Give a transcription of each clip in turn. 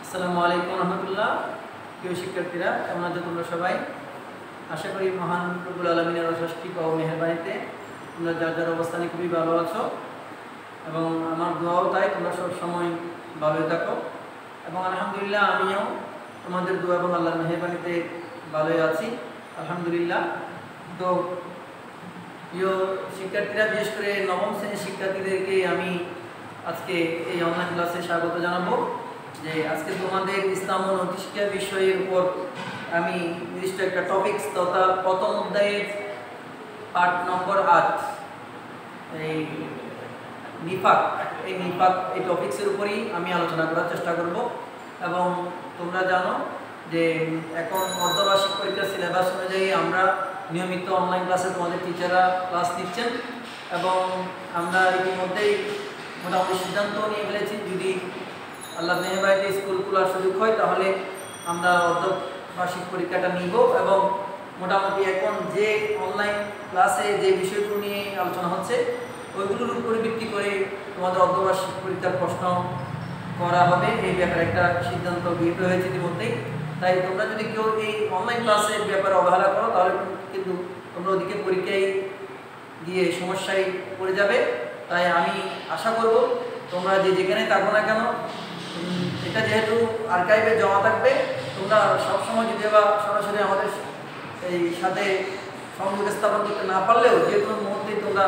আসসালামু আলাইকুম রহমতুল্লাহ। প্রিয় শিক্ষার্থীরা, কেমন আছো তোমরা সবাই? আশা করি মহান রব্বুল আলামিনের অশেষ কৃপা ও মেহেরবানিতে তোমরা যার যার অবস্থানে খুবই ভালো আছো এবং আমার দোয়াও তাই তোমরা সব সময় ভালোই থাকো। এবং আলহামদুলিল্লাহ আমিও তোমাদের দোয়া এবং আল্লাহর মেহেরবানিতে ভালোই আছি আলহামদুলিল্লাহ। তো প্রিয় শিক্ষার্থীরা, বিশেষ করে নবম শ্রেণীর শিক্ষার্থীদেরকে আমি আজকে এই অনলাইন ক্লাসে স্বাগত জানাবো। যে আজকে তোমাদের ইসলাম ও নৈতিক শিক্ষা বিষয়ের উপর আমি নির্দিষ্ট একটা টপিকস তথা প্রথম অধ্যায়ের পার্ট নম্বর 8 এই নিফাক এই টপিক্সের উপরই আমি আলোচনা করার চেষ্টা করব। এবং তোমরা জানো যে এখন অর্ধবার্ষিক পরীক্ষার সিলেবাস অনুযায়ী আমরা নিয়মিত অনলাইন ক্লাসে তোমাদের টিচাররা ক্লাস নিচ্ছেন এবং আমরা ইতিমধ্যেই মোটামুটি সিদ্ধান্ত নিয়ে ফেলেছি, যদি আল্লাহ মেহেরবানিতে স্কুল খোলার সুযোগ হয় তাহলে আমরা অর্ধবার্ষিক পরীক্ষাটা নিব। এবং মোটামুটি এখন যে অনলাইন ক্লাসে যে বিষয়গুলো নিয়ে আলোচনা হচ্ছে ওইগুলোর উপরে ভিত্তি করে তোমাদের অর্ধবার্ষিক পরীক্ষার প্রশ্ন করা হবে, এই ব্যাপারে একটা সিদ্ধান্ত গৃহীত হয়েছে ইতিমধ্যেই। তাই তোমরা যদি কেউ এই অনলাইন ক্লাসের ব্যাপারে অবহেলা করো তাহলে কিন্তু তোমরা ওদিকে পরীক্ষায় গিয়ে সমস্যায় পড়ে যাবে। তাই আমি আশা করব তোমরা যে যেখানে থাকো না কেন, এটা যেহেতু আর্কাইভে জমা থাকবে, তোমরা সবসময় যদি বা সরাসরি আমাদের এই সাথে সংযোগ স্থাপন করতে না পারলেও যে কোনো মুহূর্তেই তোমরা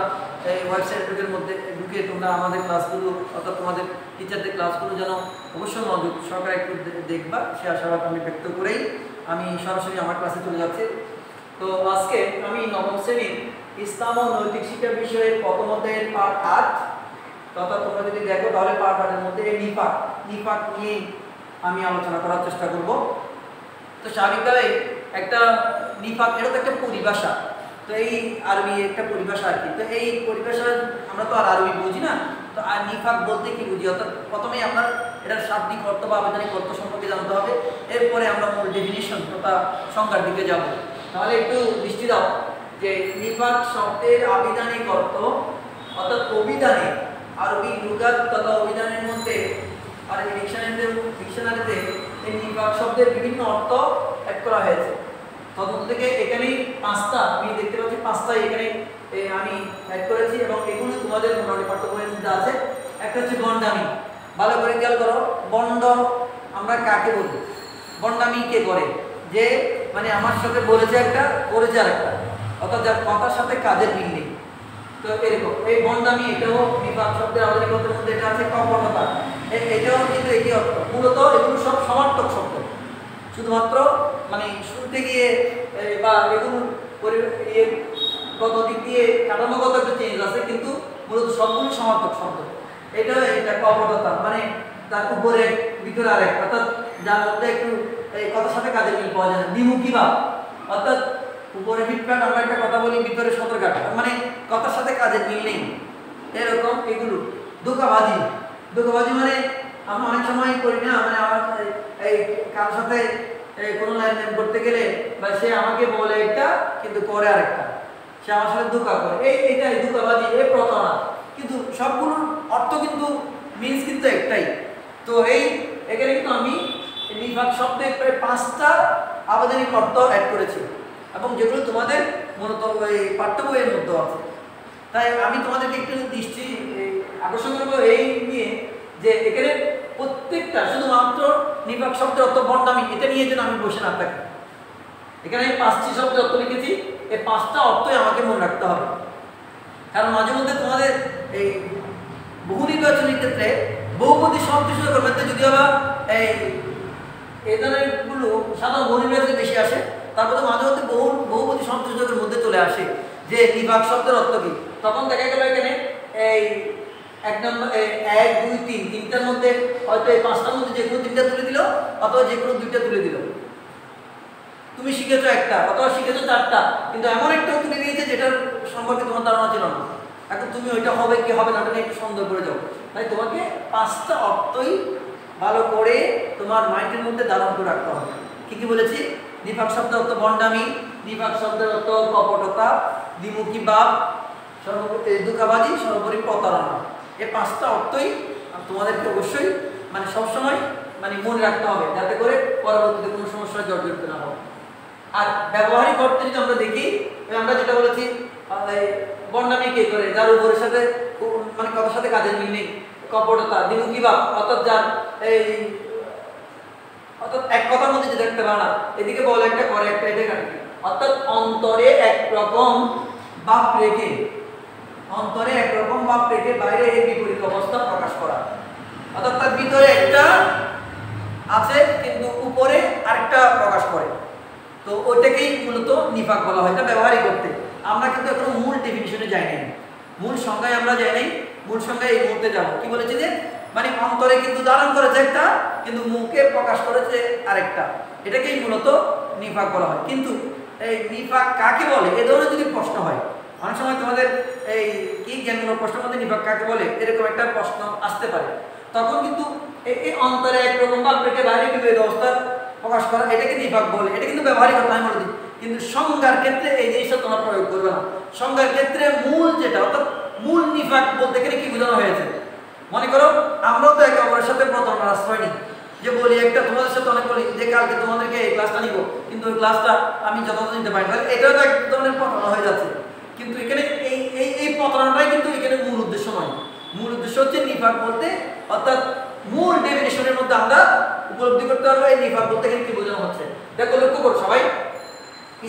এই ওয়েবসাইটের মধ্যে ঢুকে তোমরা আমাদের ক্লাসগুলো অর্থাৎ তোমাদের টিচারদের ক্লাসগুলো যেন অবশ্যই মনোযোগ সহকারে একটু দেখবা, সে আশাবাদ আমি ব্যক্ত করেই আমি সরাসরি আমার ক্লাসে চলে যাচ্ছি। তো আজকে আমি নবম শ্রেণীর ইসলাম ও নৈতিক শিক্ষা বিষয়ের প্রথম অধ্যায়ের পার্ট 8 তথা তোমরা যদি দেখো তাহলে পার্ট 8 এর মধ্যে এই নিফাক নিয়ে আমি আলোচনা করার চেষ্টা করব। তো স্বাভাবিকভাবে একটা নিফাক এটা তো একটা পরিভাষা, তো এই আরবি একটা পরিভাষা আর কি। তো এই পরিভাষা আমরা তো আর আরবি বুঝি না, তো আর নিফাক বলতে কি বুঝি, অর্থাৎ প্রথমেই আমরা এটার শাব্দিক অর্থ বা আবেদনিক অর্থ সম্পর্কে জানতে হবে, এরপরে আমরা মূল ডেফিনিশন তথা সংজ্ঞার দিকে যাব। তাহলে একটু দৃষ্টি দাও যে নিফাক শব্দের আবিধানিক অর্থ অর্থাৎ অভিধানে আরবি লুগাত তথা অভিধানের মধ্যে আরবি ডিকশনারিতে এই নিফাক শব্দের বিভিন্ন অর্থ অ্যাড করা হয়েছে। তখন থেকে এখানেই 5টা আমি দেখতে পাচ্ছি, 5টাই এখানে আমি অ্যাড করেছি এবং এগুলো তোমাদের মোটামুটি পাঠ্যবইয়ের মধ্যে আছে। একটা হচ্ছে বন্ডামি, ভালো করে খেয়াল করো। বন্ড আমরা কাকে বলি? বন্ডামি কে করে? যে মানে আমার সাথে বলেছে একটা করেছে আরেকটা, অর্থাৎ যার কথার সাথে কাজের মিল নেই। তো এরকম এই বন্ডামি, এটাও নিফাক শব্দের আধুনিক অর্থের মধ্যে এটা আছে। কপটতা, এটাও কিন্তু একই অর্থ। মূলত এগুলো সব সমার্থক শব্দ, শুধুমাত্র মানে শুনতে গিয়ে বা এগুলো গত দিক দিয়ে কাঠামোগত একটা চেঞ্জ আছে, কিন্তু মূলত সবগুলো সমার্থক শব্দ। এটা কপটতা মানে তার উপরে ভিতরে আরেক, অর্থাৎ যার মধ্যে একটু এই কথার সাথে কাজের মিল পাওয়া যায় না। দ্বিমুখী ভাব, অর্থাৎ উপরে ফিটফাট আমরা একটা কথা বলি, ভিতরে সতর্কাট, মানে কথার সাথে কাজের মিল নেই, এরকম এগুলো। ধোঁকাবাজি মানে আমরা অনেক সময় করি না, মানে আমার এই কারোর সাথে কোনো লেনদেন করতে গেলে বা সে আমাকে বলে একটা কিন্তু করে আরেকটা, সে আমার সাথে ধোঁকা করে, এইটাই ধোঁকাবাজি, এই প্রতারণা। কিন্তু সবগুলোর অর্থ কিন্তু মিনস কিন্তু একটাই। তো এখানে কিন্তু আমি নিফাক শব্দে প্রায় 5টা আবেদনিক অর্থ অ্যাড করেছি এবং যেগুলো তোমাদের মূলত এই পাঠ্য বইয়ের মধ্যে আছে। তাই আমি তোমাদেরকে একটু দৃষ্টি আকর্ষণ করবো এই নিয়ে যে এখানে প্রত্যেকটা শুধুমাত্র নিফাক শব্দের অর্থ বন্ডামি, এটা নিয়ে যেন আমি বসে না থাকি। এখানে 5টি শব্দের অর্থ লিখেছি, এই 5টা অর্থই আমাকে মনে রাখতে হবে, কারণ মাঝে মধ্যে তোমাদের এই বহু নির্বাচনের ক্ষেত্রে বহুপদী সন্তুষ্ট করবে, যদিও বা এই ধরনের গুলো সাধারণ বহু নির্বাচনে বেশি আসে, তারপরে মাঝে মধ্যে বহুপদী সন্তুষ্টকের মধ্যে চলে আসে যে নিফাক শব্দের অর্থ কি। তখন দেখা গেল এখানে এই 1 নম্বর 1 2 3 তিনটার মধ্যে হয়তো এই 5টার মধ্যে যে কোনো 3টা তুলে দিল অথবা যে কোনো 2টা তুলে দিল। তুমি শিখেছো একটা অথবা শিখেছো 4টা, কিন্তু এমন একটাও তুলে দিয়েছে যেটার সম্পর্কে তোমার ধারণা ছিল না। এখন তুমি ওইটা হবে কি হবে না এটা একটু সন্দেহ করে যাও। তাই তোমাকে 5টা অর্থই ভালো করে তোমার মাইন্ডের মধ্যে ধারণ করে রাখতে হবে। কি বলেছি? নিফাক শব্দের অর্থ বন্ডামি, নিফাক শব্দের অর্থ কপটতা, দ্বিমুখী ভাব, ধোঁকাবাজি, সর্বোপরি প্রতারণা। এই 5টা অর্থই তোমাদেরকে অবশ্যই মানে সবসময় মানে মনে রাখতে হবে, যাতে করে পরবর্তীতে কোনো সমস্যা জর্জরিত না হয়। আর ব্যবহারিক অর্থে যদি আমরা দেখি, আমরা যেটা বলেছি বর্ণামি কে করে, যার উপরের সাথে মানে কথার সাথে কাজের মিল নেই, কপটতা, দ্বিমুখী ভাব, অর্থাৎ যার অর্থাৎ এক কথার মধ্যে যে দেখতে পারে না, এদিকে বলে একটা করে একটা, এটা কেন, অর্থাৎ অন্তরে একরকম ভাব রেখে, অন্তরে একরকম ভাব রেখে বাইরে এর বিপরীত অবস্থা প্রকাশ করা, অর্থাৎ তার ভিতরে একটা আছে কিন্তু উপরে আরেকটা প্রকাশ করে। তো ওইটাকেই মূলত নিফাক বলা হয়। এটা ব্যবহারিক করতে আমরা কিন্তু এখনো মূল ডেফিনিশনে যাই নাই, মূল সংজ্ঞায় আমরা যাই নাই। মূল সংজ্ঞায় এই মুহূর্তে যাবো। কি বলেছে যে মানে অন্তরে কিন্তু ধারণ করেছে একটা, কিন্তু মুখে প্রকাশ করেছে আরেকটা, এটাকেই মূলত নিফাক বলা হয়। কিন্তু এই নিফাক কাকে বলে, এ ধরনের যদি প্রশ্ন হয়, অনেক সময় তোমাদের এই কি জ্ঞানমূলক প্রশ্নের মধ্যে নিফাক কাকে বলে এরকম একটা প্রশ্ন আসতে পারে, তখন কিন্তু এই অন্তরে একরকম ভাব রেখে বাইরে বিপরীত অবস্থা প্রকাশ করা, এটাকে নিফাক বলে। এটা কিন্তু ব্যবহারিক কথা আমি বলে দিই, কিন্তু সংজ্ঞার ক্ষেত্রে এই জিনিসটা তোমরা প্রয়োগ করবে না। সংজ্ঞার ক্ষেত্রে মূল যেটা, অর্থাৎ মূল নিফাক বলতে গেলে কি বোঝানো হয়েছে, মনে করো আমরাও তো একে অপরের সাথে প্রতারণার আশ্রয় নিই, যে বলি একটা তোমাদের সাথে অনেক বলি যে কালকে তোমাদেরকে এই ক্লাসটা নিব, কিন্তু ওই ক্লাসটা আমি যথাযথ নিতে পারি, তাহলে এটাও তো এক ধরনের প্রতারণা হয়ে যাচ্ছে। কিন্তু এখানে এই এই এই প্রতারণাটাই কিন্তু এখানে মূল উদ্দেশ্য নয়। মূল উদ্দেশ্য হচ্ছে নিফাক বলতে, অর্থাৎ মূল ডেফিনিশনের মধ্যে আমরা উপলব্ধি করতে পারবো এই নিফাক বলতে এখানে কি বোঝানো হচ্ছে। দেখো লক্ষ্য করো সবাই,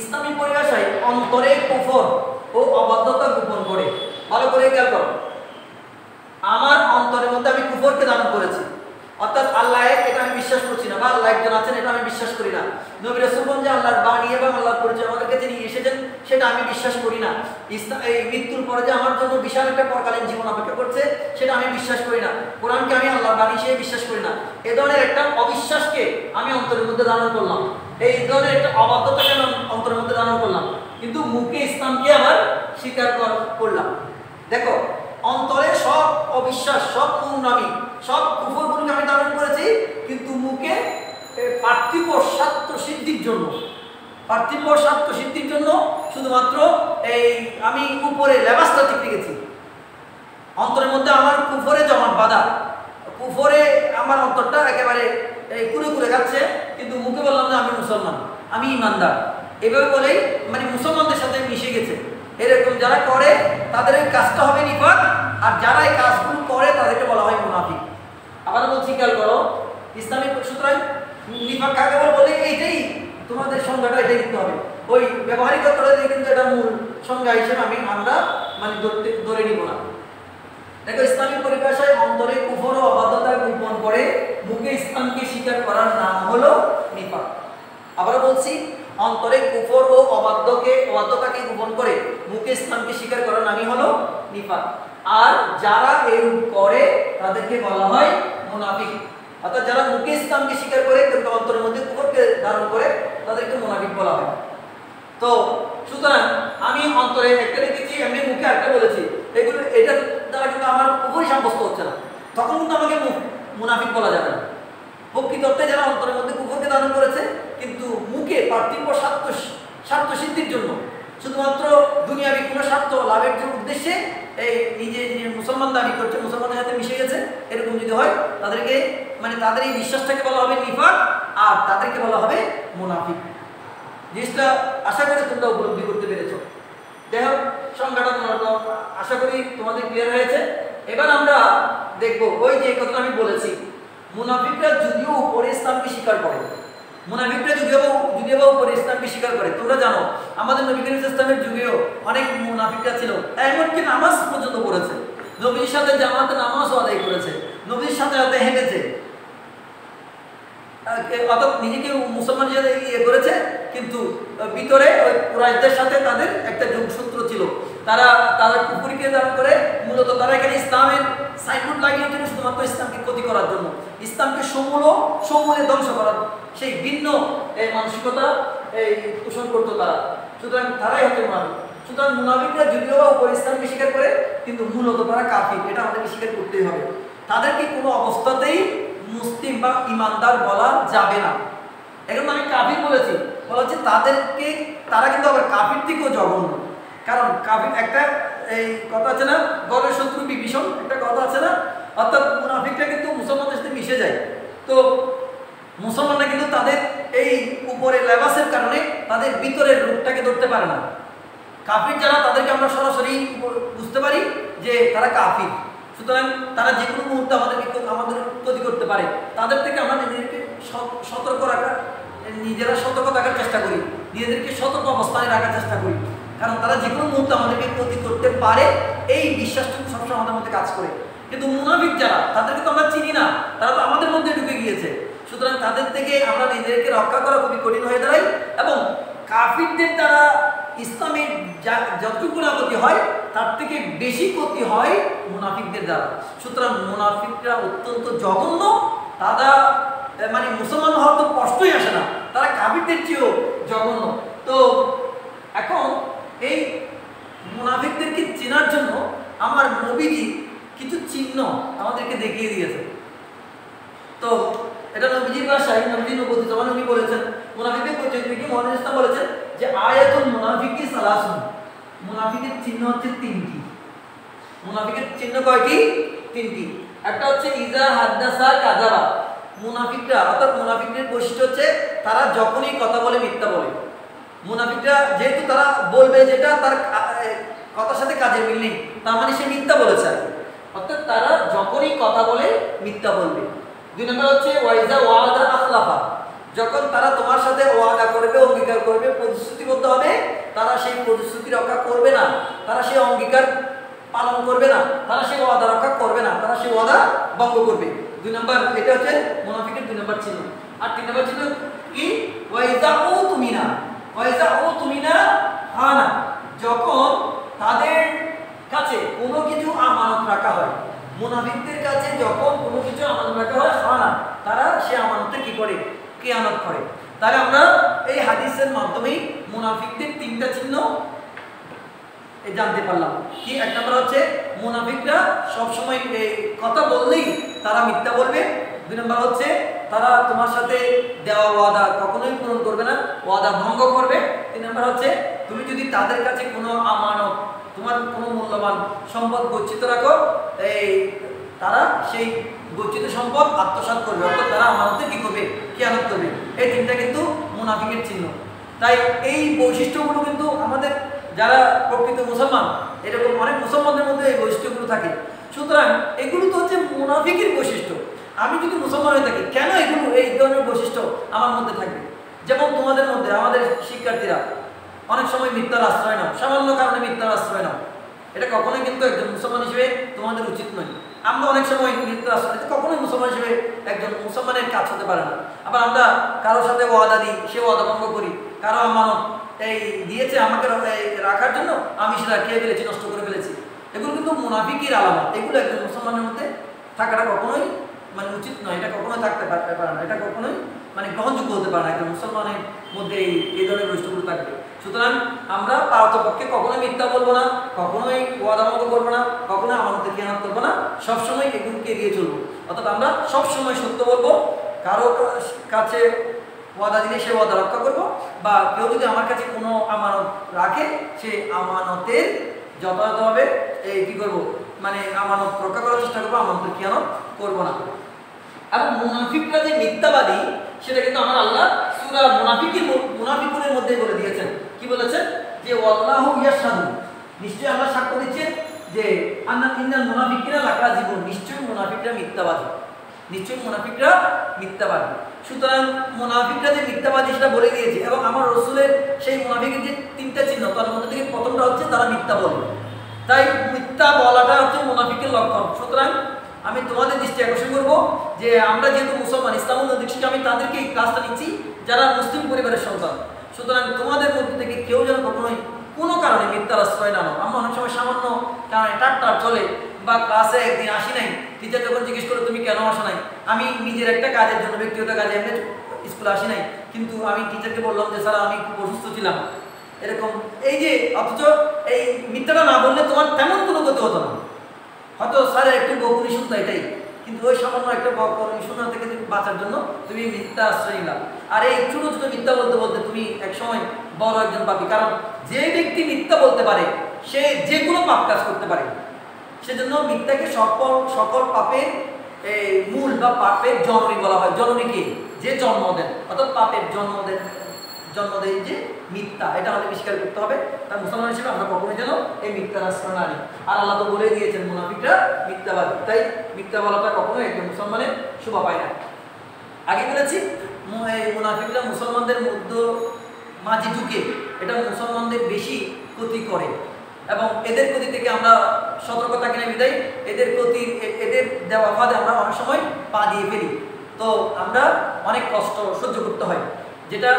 ইসলামী পরিভাষায় অন্তরে কুফর ও অবাধ্যতা গোপন করে, ভালো করে খেয়াল করো, আমার অন্তরের মধ্যে আমি কুফরকে ধারণ করেছি, অর্থাৎ আল্লাহ এক এটা আমি বিশ্বাস করছি না, বা আল্লাহ একজন আছেন এটা আমি বিশ্বাস করি না, নবী রাসূলগণ যে আল্লাহর বাণী এবং আল্লাহর পরিচয় আমাদের কাছে নিয়ে এসেছেন সেটা আমি বিশ্বাস করি না, এই মৃত্যুর পরে যে আমার জন্য বিশাল একটা পরকালীন জীবন অপেক্ষা করছে সেটা আমি বিশ্বাস করি না, কোরআনকে আমি আল্লাহর বাণী হিসেবে বিশ্বাস করি না, এ ধরনের একটা অবিশ্বাসকে আমি অন্তরের মধ্যে ধারণ করলাম, এই ধরনের একটা অবাধ্যতাকে আমি অন্তরের মধ্যে ধারণ করলাম, কিন্তু মুখে ইসলামকে আবার স্বীকার করলাম। দেখো অন্তরে সব অবিশ্বাস, সব কুফরি, সব কুফরগুলোকে আমি ধারণ করেছি, কিন্তু মুখে পার্থিব স্বার্থ সিদ্ধির জন্য, পার্থিব স্বার্থ সিদ্ধির জন্য শুধুমাত্র এই আমি উপরে লেবাসটা ঠিক রেখেছি, অন্তরের মধ্যে আমার কুফরে জমাট বাঁধা, কুফরে আমার অন্তরটা একেবারে কুড়ে কুড়ে যাচ্ছে, কিন্তু মুখে বললাম যে আমি মুসলমান, আমি ইমানদার, এভাবে বলেই মানে মুসলমানদের সাথে মিশে গেছে। এরকম যারা করে তাদের এই কাজটা হবে নিফাক, আর যারা এই কাজগুলো করে তাদেরকে বলা হয় মুনাফিক। আবার বলছি খেয়াল করো, ইসলামিক সুতরাং নিফাক কাকে বলে এইটাই তোমাদের সংজ্ঞাটা এটাই দিতে হবে, ওই ব্যবহারিক অর্থটা দিয়ে কিন্তু এটা মূল সংজ্ঞা হিসেবে আমরা মানে ধরে নিব না। দেখো ইসলামিক পরিভাষায় অন্তরে কুফর ও অবাধ্যতা গোপন করে মুখে ইসলামকে স্বীকার করার নাম হলো নিফাক। আবার বলছি, অন্তরে কুফর ও অবাধ্যতাকে গোপন করে মুখে ইসলামকে স্বীকার করার নামই হলো নিফাক। আর যারা এরূপ করে তাদেরকে বলা হয় মুনাফিক। অর্থাৎ যারা মুখে ইসলামকে স্বীকার করে কিন্তু অন্তরের মধ্যে কুফরকে ধারণ করে তাদেরকে মুনাফিক বলা হয়। তো সুতরাং আমি অন্তরে একটা রেখেছি, আমি মুখে একটা বলেছি, এগুলো এটার দ্বারা কিন্তু আমার কুফরই সাব্যস্ত হচ্ছে না, তখন কিন্তু আমাকে মুনাফিক বলা যাবে না। প্রকৃত অর্থে যারা অন্তরের মধ্যে কুফরকে ধারণ করেছে কিন্তু মুখে পার্থিব স্বার্থ সিদ্ধির জন্য, শুধুমাত্র দুনিয়াবি কোনো স্বার্থ লাভের জন্য উদ্দেশ্যে এই নিজে মুসলমান দাবি করছে, মুসলমানের সাথে মিশে গেছে, এরকম যদি হয় তাদেরকে মানে তাদের এই বিশ্বাসটাকে বলা হবে নিফাক, আর তাদেরকে বলা হবে মুনাফিক। জিনিসটা আশা করি তোমরা উপলব্ধি করতে পেরেছো। যাই হোক, সংজ্ঞাটা তোমরা আশা করি তোমাদের ক্লিয়ার হয়েছে। এবার আমরা দেখবো ওই যে কথাটা আমি বলেছি, মুনাফিকরা যদিও উপরে ইসলামকে স্বীকার করে, মুনাফিকরা যদিও উপরে ইসলামকে স্বীকার করে, তোমরা জানো আমাদের নবী করিম ইসলামের যুগেও অনেক মুনাফিকরা ছিল, এমনকি নামাজ পর্যন্ত পড়েছে, নবীর সাথে জামাতে নামাজও আদায় করেছে, নবীর সাথে সাথে হেঁটেছে, অর্থাৎ নিজেকে মুসলমান হিসেবে ইয়ে করেছে, কিন্তু ভিতরে ওই কুরাইশদের সাথে তাদের একটা যোগসূত্র ছিল, তারা তাদের কুফরিকে ধারণ করে মূলত তারা এখানে ইসলামের সাইনবোর্ড লাগিয়েছিল শুধুমাত্র ইসলামকে ক্ষতি করার জন্য, ইসলামকে সমূলে ধ্বংস করার সেই ভিন্ন এই মানসিকতা এই পোষণ করতো তারা। সুতরাং তারাই হচ্ছে মুনাফিক। সুতরাং মুনাফিকরা যদিও বা উপর ইসলামকে স্বীকার করে কিন্তু মূলত তারা কাফির, এটা আমাদেরকে স্বীকার করতেই হবে। তাদেরকে কোনো অবস্থাতেই মুসলিম বা ইমানদার বলা যাবে না। এখন আমি কাফির বলেছি, বলা হচ্ছে তাদেরকে, তারা কিন্তু আবার কাফির থেকেও জঘন্য। কারণ কাফির একটা এই কথা আছে না, গরের শত্রু বিভীষণ, একটা কথা আছে না, অর্থাৎ মুনাফিকরা কিন্তু মুসলমানদের সাথে মিশে যায়। তো উপরে লেবাসের কারণে তাদের ভিতরের রূপটাকে ধরতে পারে না। কাফির যারা তাদেরকে আমরা সরাসরি বুঝতে পারি যে তারা কাফির। সুতরাং তারা যে কোনো মুহূর্তে আমাদের ক্ষতি করতে পারে। তাদের থেকে আমরা নিজেদেরকে সতর্ক রাখার, নিজেরা সতর্ক থাকার চেষ্টা করি, নিজেদেরকে সতর্ক অবস্থানে রাখার চেষ্টা করি, কারণ তারা যে কোনো মুহূর্তে আমাদেরকে ক্ষতি করতে পারে এই বিশ্বাসটুকু সবসময় আমাদের মধ্যে কাজ করে। কিন্তু মুনাফিক যারা, তাদেরকে তো আমরা চিনি না, তারা তো আমাদের মধ্যে ঢুকে গিয়েছে। সুতরাং তাদের থেকে আমরা নিজেদেরকে রক্ষা করা খুবই কঠিন হয়ে দাঁড়ায়। এবং কাফিরদের দ্বারা ইসলামের যতটুকু না ক্ষতি হয় তার থেকে বেশি ক্ষতি হয় মুনাফিকদের দ্বারা। সুতরাং মুনাফিকরা অত্যন্ত জঘন্য, তারা মানে মুসলমান হওয়ার তো কষ্টই আসে না, তারা কাফিরদের চেয়েও জঘন্য। তো এখন এই মুনাফিকদেরকে চেনার জন্য আমার নবীজি কিছু চিহ্ন আমাদেরকে দেখিয়ে দিয়েছে। তো এটা নবীজির ভাষায়, নবীজি নবুয়ত জবানে উনি বলেছেন মুনাফিকদের পরিচয় কি মুহাম্মদ ইসলাম বলেছেন যে আয়াতুল মুনাফিকি সালাসুন, মুনাফিকের চিহ্ন হচ্ছে তিনটি। মুনাফিকের চিহ্ন কয়টি? তিনটি। একটা হচ্ছে ইজা হাদাসা কাযাবা, মুনাফিকরা অর্থাৎ মুনাফিকদের বৈশিষ্ট্য হচ্ছে তারা যখনই কথা বলে মিথ্যা বলে। মুনাফিকরা যেহেতু তারা বলবে যেটা তার কথার সাথে কাজের মিল নেই, তার মানে সে মিথ্যা বলেছে, অর্থাৎ তারা যখনই কথা বলে মিথ্যা বলবে। দুই নম্বর হচ্ছে ওয়াইজা ওয়াদা আখলাফা, যখন তারা তোমার সাথে ওয়াদা করবে, অঙ্গীকার করবে, প্রতিশ্রুতিবদ্ধ হবে, তারা সেই প্রতিশ্রুতি রক্ষা করবে না, তারা সেই অঙ্গীকার পালন করবে না, তারা সেই ওয়াদা রক্ষা করবে না, তারা সেই ওয়াদা ভঙ্গ করবে। দুই নম্বর, এটা হচ্ছে মুনাফিকের দুই নম্বর চিহ্ন। আর তিন নম্বর চিহ্ন কি? ওয়াইজা ও তুমিনা, ওয়াইজা ও তুমিনা হানা, যখন তাদের কাছে কোনো কিছু আমানত রাখা হয়, মুনাফিকদের কাছে যখন কোনো কিছু আমানত রাখা হয় হানা, তারা সে আমানতে কি করে? কিয়ানত করে। তাহলে আমরা এই হাদিসের মাধ্যমেই মুনাফিকদের তিনটা চিহ্ন জানতে পারলাম। কি? এক নম্বর হচ্ছে মুনাফিকরা সবসময় কথা বললেই তারা মিথ্যা বলবে। দুই নম্বর হচ্ছে তারা তোমার সাথে দেওয়া ওয়াদা কখনোই পূরণ করবে না, ওয়াদা ভঙ্গ করবে। তিন নম্বর হচ্ছে তুমি যদি তাদের কাছে কোনো আমানত, তোমার কোনো মূল্যবান সম্পদ গচ্ছিত রাখো, তারা সেই গচ্ছিত সম্পদ আত্মসাৎ করবে, অর্থাৎ তারা আমানতে কি করবে? খেয়ানত করবে। এই তিনটা কিন্তু মুনাফিকের চিহ্ন। তাই এই বৈশিষ্ট্যগুলো কিন্তু আমাদের যারা প্রকৃত মুসলমান, এরকম অনেক মুসলমানদের মধ্যে এই বৈশিষ্ট্যগুলো থাকে। সুতরাং এগুলো তো হচ্ছে মুনাফিকের বৈশিষ্ট্য। আমি যদি মুসলমান হয়ে থাকি, কেন এগুলো এই ধরনের বৈশিষ্ট্য আমার মধ্যে থাকবে? যেমন তোমাদের মধ্যে আমাদের শিক্ষার্থীরা অনেক সময় মিথ্যার আশ্রয় নাও, সামান্য কারণে মিথ্যার আশ্রয় নাও, এটা কখনোই কিন্তু একজন মুসলমান হিসেবে তোমাদের উচিত নয়। আমরা অনেক সময় মিথ্যার আশ্রয় নিই, কখনোই মুসলমান হিসেবে একজন মুসলমানের কাজ হতে পারে না। আবার আমরা কারোর সাথে ওয়াদা দিই, সে ওয়াদা ভঙ্গ করি, কারো আমানত দিয়েছে আমাকে রাখার জন্য, আমি সেটা খেয়ে ফেলেছি, নষ্ট করে ফেলেছি। এগুলো কিন্তু মুনাফিকের আলামত। এগুলো একজন মুসলমানের মধ্যে থাকাটা কখনোই মানে উচিত নয়, এটা কখনোই থাকতে পারে না, এটা কখনোই মানে গ্রহণযোগ্য হতে পারে না একজন মুসলমানের মধ্যে এই ধরনের বৈশিষ্ট্যগুলো থাকবে। সুতরাং আমরা পারতপক্ষে কখনোই মিথ্যা বলবো না, কখনোই ওয়াদা ভঙ্গ করবো না, কখনোই আমাদের খেয়ানত করবো না, সবসময় এগুলোকে এড়িয়ে চলবো। অর্থাৎ আমরা সবসময় সত্য বলবো, কারো কাছে ওয়াদা দিলে সে ওয়াদা রক্ষা করবো, বা কেউ যদি আমার কাছে কোনো আমানত রাখে সে আমানতের যথাযথভাবে কি করবো? মানে আমানত রক্ষা করার চেষ্টা করবো, আমানতের খেয়ানত করবো না। এবং মুনাফিকরা যে মিথ্যাবাদী সেটা কিন্তু আমার আল্লাহ সূরা মুনাফিকুনের মধ্যে বলে দিয়েছেন। কি বলেছেন? যে ওয়াল্লাহু ইয়াশহাদু, নিশ্চয়ই আল্লাহ সাক্ষ্য দিচ্ছেন যে ইন্নাল মুনাফিকিনা লাকাযিবুন, নিশ্চয়ই মুনাফিকরা মিথ্যাবাদী, নিশ্চয়ই মুনাফিকরা মিথ্যাবাদী। সুতরাং মুনাফিকরা যে মিথ্যাবাদী সেটা বলে দিয়েছে। এবং আমার রাসূলের সেই মুনাফিকের যে তিনটা চিহ্ন, তার মধ্যে থেকে প্রথমটা হচ্ছে তারা মিথ্যা বলে। তাই মিথ্যা বলাটা হচ্ছে মুনাফিকের লক্ষণ। সুতরাং আমি তোমাদের দৃষ্টি আকর্ষণ করবো যে আমরা যেহেতু মুসলমান, ইসলামের দৃষ্টিতে আমি তাদেরকে এই ক্লাসটা নিচ্ছি যারা মুসলিম পরিবারের সন্তান। সুতরাং তোমাদের মধ্যে থেকে কেউ যেন কখনোই কোনো কারণে মিথ্যার আশ্রয় না নাও। আমরা অনেক সময় সামান্য কারণে টাট্টার চলে, বা ক্লাসে একদিন আসি নাই, টিচার যখন জিজ্ঞেস করে তুমি কেন আসো নাই, আমি নিজের একটা কাজের জন্য, ব্যক্তিগত কাজে এমনি স্কুলে আসি নাই, কিন্তু আমি টিচারকে বললাম যে স্যার আমি খুব অসুস্থ ছিলাম, এরকম। এই যে অথচ এই মিথ্যাটা না বললে তোমার তেমন কোনো ক্ষতি হতো না, হয়তো স্যারের একটু বকুনি শুনতো এটাই, কিন্তু ওই সামান্য একটা বকুনি শোনা থেকে বাঁচার জন্য তুমি মিথ্যা আশ্রয় নিলাম। আর এই ছোটো ছোটো মিথ্যা বলতে বলতে তুমি একসময় বড় একজন পাপী। কারণ যে ব্যক্তি মিথ্যা বলতে পারে সে যে কোনো পাপ কাজ করতে পারে। সেজন্য মিথ্যাকে সকল পাপের মূল বা পাপের জননী বলা হয়। জননী কি? যে জন্ম দেন, অর্থাৎ পাপের জন্ম দেন, জন্ম দেয় যে মিথ্যা, এটা আমাদের স্বীকার করতে হবে। তার মুসলমান হিসেবে আমরা কখনোই যেন এই মিথ্যার আশ্রয় না নিই। আর আল্লাহ তো বলে দিয়েছেন মুনাফিকরা মিথ্যাবাদী, তাই মিথ্যা বলাটা কখনোই একজন মুসলমানের শোভা পায় না। আগে বলেছি এই মুনাফিকরা মুসলমানদের মাঝে ঢুকে এটা মুসলমানদের বেশি ক্ষতি করে, এবং এদের ক্ষতি থেকে আমরা সতর্ক থাকি না বিদায় এদের দেওয়া ফাঁদে আমরা অনেক সময় পা দিয়ে ফেলি। তো আমরা অনেক কষ্ট সহ্য করতে হয়, যেটা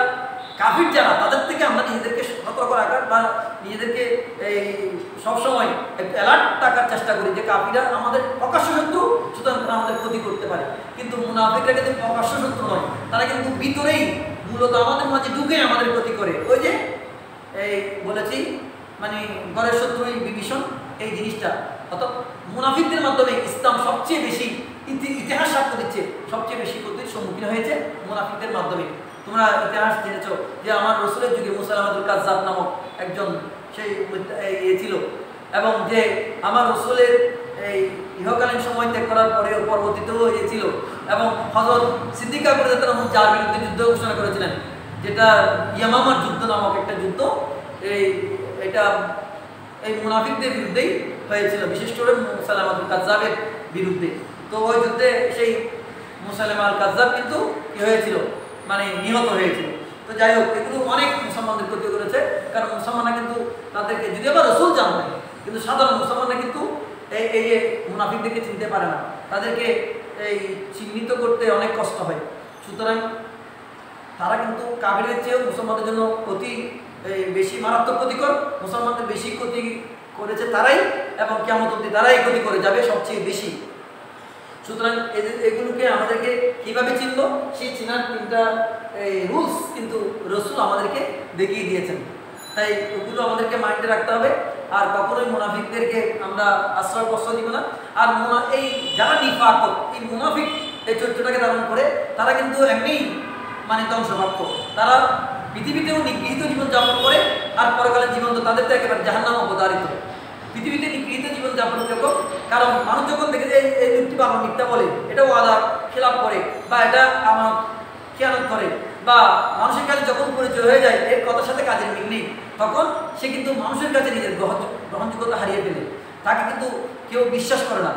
কাফির যারা তাদের থেকে আমরা নিজেদেরকে সতর্ক রাখার বা নিজেদেরকে এই সবসময় একটু অ্যালার্ট থাকার চেষ্টা করি যে কাফিরা আমাদের প্রকাশ্য শত্রু, সুতরাং তারা আমাদের ক্ষতি করতে পারে। কিন্তু মুনাফিকরা কিন্তু প্রকাশ্য শত্রু নয়, তারা কিন্তু ভিতরেই মূলত আমাদের মাঝে ঢুকে আমাদের ক্ষতি করে। ওই যে এই বলেছি মানে ঘরের শত্রুই বিভীষণ, এই জিনিসটা অর্থাৎ মুনাফিকদের মাধ্যমে ইসলাম সবচেয়ে বেশি ইতিহাস সাক্ষ্য দিচ্ছে, সবচেয়ে বেশি ক্ষতির সম্মুখীন হয়েছে মুনাফিকদের মাধ্যমে। তোমরা ইতিহাস জেনেছ যে আমার রসুলের যুগে মুসাইলামাতুল কাজ্জাব নামক একজন সেই ছিল, এবং যে আমার রসুলের এই ইহকালীন সময় ত্যাগ করার পরেও পরবর্তীতেও ছিল, এবং হযরত সিদ্দিক আকবর রাদিয়াল্লাহু আনহু যার বিরুদ্ধে যুদ্ধ ঘোষণা করেছিলেন, যেটা ইয়ামামার যুদ্ধ নামক একটা যুদ্ধ, এটা এই মুনাফিকদের বিরুদ্ধেই হয়েছিল, বিশেষ করে মুসাইলামাতুল কাজ্জাবের বিরুদ্ধে। তো ওই যুদ্ধে সেই মুসাইলামা আল কাজ্জাব কিন্তু কি হয়েছিল, মানে নিহত হয়েছিল। তো যাই হোক, এগুলো অনেক মুসলমানদের ক্ষতি করেছে, কারণ মুসলমানরা কিন্তু তাদেরকে যদি আবার রসুল জানতেন, কিন্তু সাধারণ মুসলমানরা কিন্তু এই মুনাফিকদেরকে চিনতে পারে না, তাদেরকে এই চিহ্নিত করতে অনেক কষ্ট হয়। সুতরাং তারা কিন্তু কাফিরের চেয়েও মুসলমানদের জন্য অতি বেশি মারাত্মক ক্ষতিকর, মুসলমানদের বেশি ক্ষতি করেছে তারাই, এবং কিয়ামত অবধি তারাই ক্ষতি করে যাবে সবচেয়ে বেশি। সুতরাং এগুলোকে আমাদেরকে কিভাবে চিনব, সেই চিনার 3টা রুলস কিন্তু রসুল আমাদেরকে দেখিয়ে দিয়েছেন। তাই ওগুলো আমাদেরকে মাইন্ডে রাখতে হবে, আর কখনোই মুনাফিকদেরকে আমরা আশ্রয় প্রশ্রয় দিব না। আর এই যারা নিফাকত, এই মুনাফিক এই চরিত্রটাকে ধারণ করে, তারা কিন্তু এমনি মানে ধ্বংসপ্রাপ্ত, তারা পৃথিবীতেও নিগৃহীত জীবনযাপন করে, আর পরকালের জীবন তো তাদের তো একেবারে জাহান্নাম অবধারিত। পৃথিবীতে নিগৃহীত জীবনযাপন এরকম, কারণ মানুষ যখন দেখে যে এই লোকটি বাবা মিথ্যা বলে, এটা ওয়াদা খেলাপ করে, বা এটা আমার খেয়ানত করে, বা মানুষের কাছে যখন পরিচয় হয়ে যায় এর কথার সাথে কাজের মিল নেই, তখন সে কিন্তু মানুষের কাছে নিজের গ্রহণযোগ্যতা হারিয়ে ফেলে, তাকে কিন্তু কেউ বিশ্বাস করে না,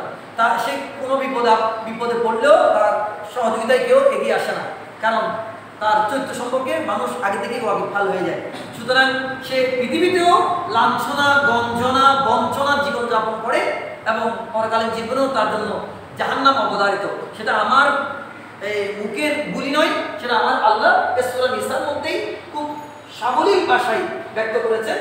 সে কোনো বিপদে পড়লেও তার সহযোগিতায় কেউ এগিয়ে আসে না, কারণ তার চরিত্র সম্পর্কে মানুষ আগে থেকেই ওয়াকিবহাল হয়ে যায়। সুতরাং সে পৃথিবীতেও লাঞ্ছনা, গঞ্জনা, বঞ্চনার জীবনযাপন করে, এবং পরকালীন জীবনেও তার জন্য জাহান্নাম অবধারিত। সেটা আমার মুখের বুলি নয়, সেটা আমার আল্লাহ সূরা নিসার মধ্যেই খুব সাবলীল ভাষায় ব্যক্ত করেছেন,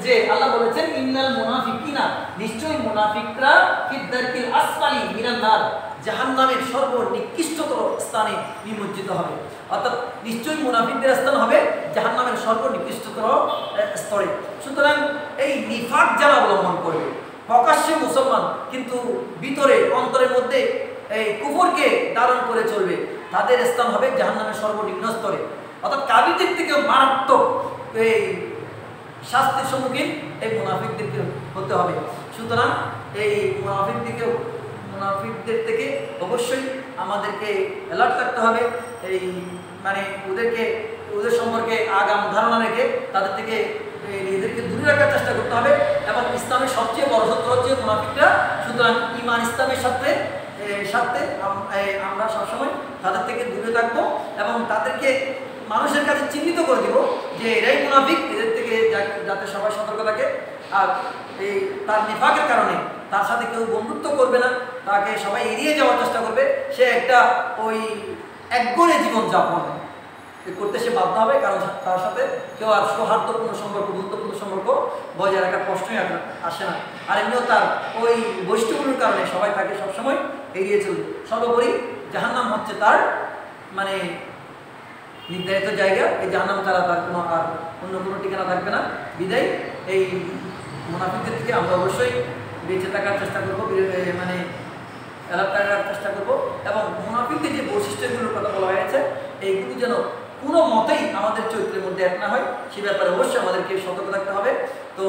যে আল্লাহ বলেছেন ইন্নাল মুনাফিকিনা, নিশ্চয়ই মুনাফিকরা ফিদ দারকিল আসফালি মিনান নার, জাহান্নামের সর্বনিকৃষ্টতর স্থানে নিমজ্জিত হবে। অর্থাৎ নিশ্চয়ই মুনাফিকদের স্থান হবে জাহান্নামের সর্বনিকৃষ্টতর স্তরে। সুতরাং এই নিফাক যারা অবলম্বন করবে, প্রকাশ্যে মুসলমান কিন্তু ভিতরে অন্তরের মধ্যে এই কুফরকে ধারণ করে চলবে, তাদের স্থান হবে জাহান্নামের সর্বনিম্ন স্তরে। অর্থাৎ কাফিরদের থেকেও মারাত্মক এই শাস্তির সম্মুখীন এই মুনাফিকদেরকে হতে হবে। সুতরাং এই মুনাফিকদের থেকে অবশ্যই আমাদেরকে অ্যালার্ট থাকতে হবে, এই মানে ওদের সম্পর্কে আগাম ধারণা রেখে তাদের থেকে নিজেদেরকে দূরে রাখার চেষ্টা করতে হবে। এবং ইসলামের সবচেয়ে বড় শত্রু হচ্ছে মুনাফিকরা। সুতরাং ঈমান ইসলামের সাথে আমরা সবসময় তাদের থেকে দূরে থাকবো, এবং তাদেরকে মানুষের কাছে চিহ্নিত করে দিব যে এরাই মুনাফিক, এদের থেকে যাতে সবাই সতর্ক থাকে। আর এই তার নিফাকের কারণে তার সাথে কেউ বন্ধুত্ব করবে না, তাকে সবাই এড়িয়ে যাওয়ার চেষ্টা করবে, সে একটা ওই একগরে জীবনযাপন করতে সে বাধ্য হবে, কারণ তার সাথে কেউ আর সৌহার্দ্যপূর্ণ সম্পর্ক, বন্ধুত্বপূর্ণ সম্পর্ক বজায় রাখার প্রশ্নই আসে না। আর এমনিও তার ওই বৈশিষ্ট্যগুলোর কারণে সবাই তাকে সবসময় এড়িয়ে চলবে। সর্বোপরি জাহান্নাম হচ্ছে তার মানে নির্ধারিত জায়গা, এই জাহান্নাম ছাড়া তার কোনো আর অন্য কোনো ঠিকানা থাকবে না। বিদায় এই মুনাফিকদের থেকে আমরা অবশ্যই বেঁচে থাকার চেষ্টা করবো, মানে অ্যালার্ট থাকার চেষ্টা করবো। এবং মুনাফিকদের যে বৈশিষ্ট্যগুলোর কথা বলা হয়েছে, এইগুলো যেন কোনো মতেই আমাদের চরিত্রের মধ্যে এক না হয়, সে ব্যাপারে অবশ্যই আমাদেরকে সতর্ক থাকতে হবে। তো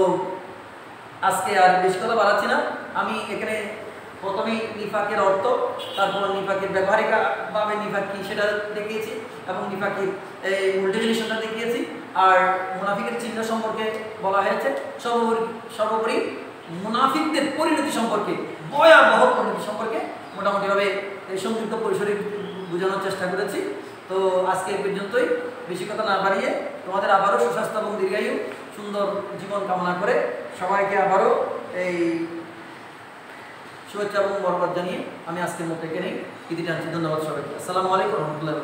আজকে আর বেশি কথা বাড়াচ্ছি না, আমি এখানে প্রথমেই নিফাকের অর্থ, তারপর নিফাকের ব্যবহারিকভাবে নিফাক কি সেটা দেখিয়েছি, এবং নিফাকের মূল ডেফিনিশনটা দেখিয়েছি। আর মুনাফিকের চিহ্ন সম্পর্কে বলা হয়েছে। সর্বোপরি মুনাফিকদের পরিণতি সম্পর্কে, ভয়াবহ পরিণতি সম্পর্কে মোটামুটিভাবে সংক্ষিপ্ত পরিসরে বোঝানোর চেষ্টা করেছি। তো আজকে এই পর্যন্তই, বেশি কথা না বাড়িয়ে তোমাদের আবারও সুস্বাস্থ্য এবং দীর্ঘায়ু সুন্দর জীবন কামনা করে সবাইকে আবারও এই শুভেচ্ছা এবং বরকত জানিয়ে আমি আজকের মতো এখানেই ইতি টানছি। ধন্যবাদ সবাইকে। আসসালামু আলাইকুম রহমতুল্লাহ।